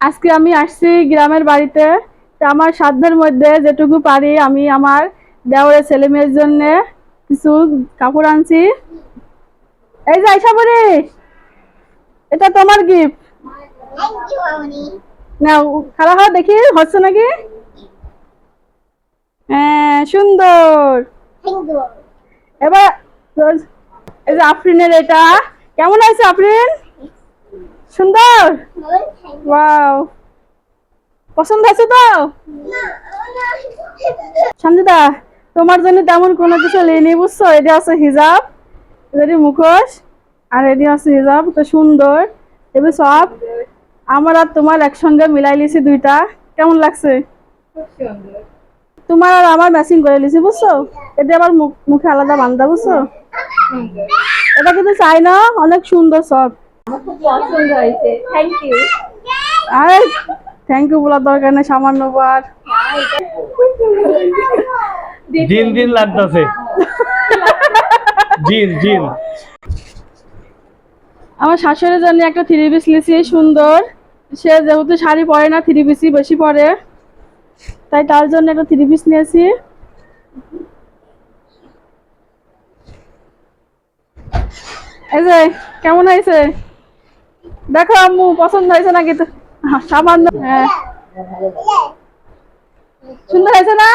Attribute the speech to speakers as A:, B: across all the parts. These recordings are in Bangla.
A: আজকে আমি আসছি গ্রামের বাড়িতে। আমার সাধ্যের মধ্যে যেটুকু পারি আমি আমার দেওরের ছেলে মেয়ের জন্য কিছু কাপড় আনছি। এই যে আইসা পড়ি, এটা তোমার গিফট। নাও খারাপ হয় দেখি, হচ্ছে নাকি? হ্যাঁ সুন্দর। এবার এই যে আফরিনের এটা কেমন হয়েছে আফরিন? সুন্দর। ওয়াও, পছন্দ হয়েছে তো? সঞ্জিতা, তোমার জন্য তেমন কোনো কিছু নেই বুঝছো। এটা আছে হিজাব, এটি মুখোশ, আর এটি আছে হিজাব। তো সুন্দর, এবার সব আমার আর তোমার একসঙ্গে মিলাই লিছি দুইটা। কেমন লাগছে? তোমার আর আমার ম্যাচিং করে লিছি বুঝছো। এটা আবার মুখে আলাদা বান্ধা বুঝছো। এটা কিন্তু চাই না, অনেক সুন্দর সব।
B: পছন্দ হয়েছে, থ্যাংক ইউ।
A: আরে থ্যাংক ইউ বলার দরকার নেই, সামান্য বার।
C: জিন জিন লাগতেছে, জিন জিন।
A: আমার শাশুড়ির জন্য একটা থ্রি পিস লিছি সুন্দর। সে যেহেতু শাড়ি পরে না, থ্রি পিসই বেশি পরে, তাই তার জন্য একটা থ্রি পিস নিয়েছি। এই যে কেমন হয়েছে দেখো আম্মু, পছন্দ হয়েছে নাকি? তো সামান্য, হ্যাঁ সুন্দর হয়েছে না?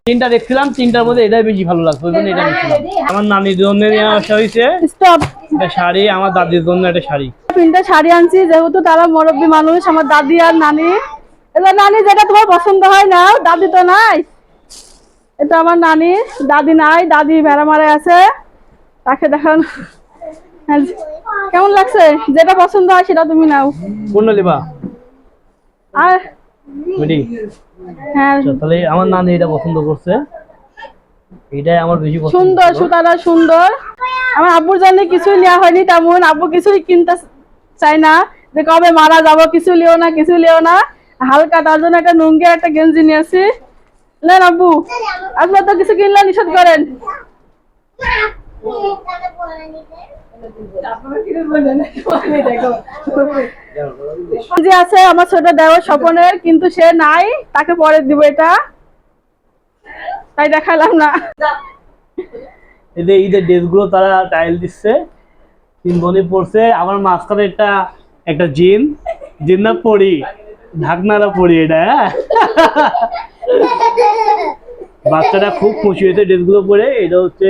C: তিনটা দেখছিলাম, তিনটার মধ্যে এটাই বেশি ভালো লাগতো, ওই জন্য এটা নিয়েছিলাম। আমার নানির জন্য নিয়ে আসা হয়েছে
A: স্টপ।
C: একটা শাড়ি, আমার দাদির জন্য একটা শাড়ি।
A: তিনটা শাড়ি আনছি, যেহেতু তারা মুরব্বী মানুষ, আমার দাদি আর নানি। এটা নানি, যেটা তোমার পছন্দ হয় না, দাদি তো নাই। এটা আমার নানি, দাদি নাই, দাদি ভেড়া মারা আছে, তাকে দেখান। কেমন লাগছে? যেটা পছন্দ হয় সেটা তুমি নাও।
C: কোনটা নেবা?
A: আর
C: বুঝি।
A: হ্যাঁ
C: আচ্ছা, তাহলে আমার নানি এটা পছন্দ করছে, এটাই আমার বেশি পছন্দ।
A: সুন্দর, সুতাটা সুন্দর। আমার আব্বুর জন্য কিছুই নেওয়া হয়নি তেমন, আব্বু কিছুই কিনতে চাই না, যে কবে মারা যাবো, কিছু লিও না, কিছু লিও না। হালকা তার জন্য একটা লুঙ্গি আর একটা গেঞ্জি নিয়েছি। নেন আব্বু, আপনার তো কিছু কিনলে নিষেধ করেন। যে আছে আমার ছোট দেওর স্বপনের, কিন্তু সে নাই, তাকে পরে দিব এটা, তাই দেখালাম না।
C: এদের ঈদের ড্রেসগুলো তারা টাইল দিচ্ছে, তিন বোনই পড়ছে। আমার মাঝখানে একটা একটা জিন, জিন্না পড়ি, ঢাকনারা পড়ি এটা। হ্যাঁ, বাচ্চাটা খুব খুশি হয়েছে ড্রেসগুলো পরে। এটা হচ্ছে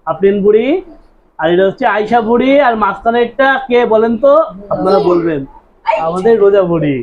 C: আফরিন বুড়ি, আর এটা হচ্ছে আয়শা বুড়ি, আর মাঝখানে একটা কে বলেন তো? আপনারা বলবেন, আমাদের রোজা বুড়ি।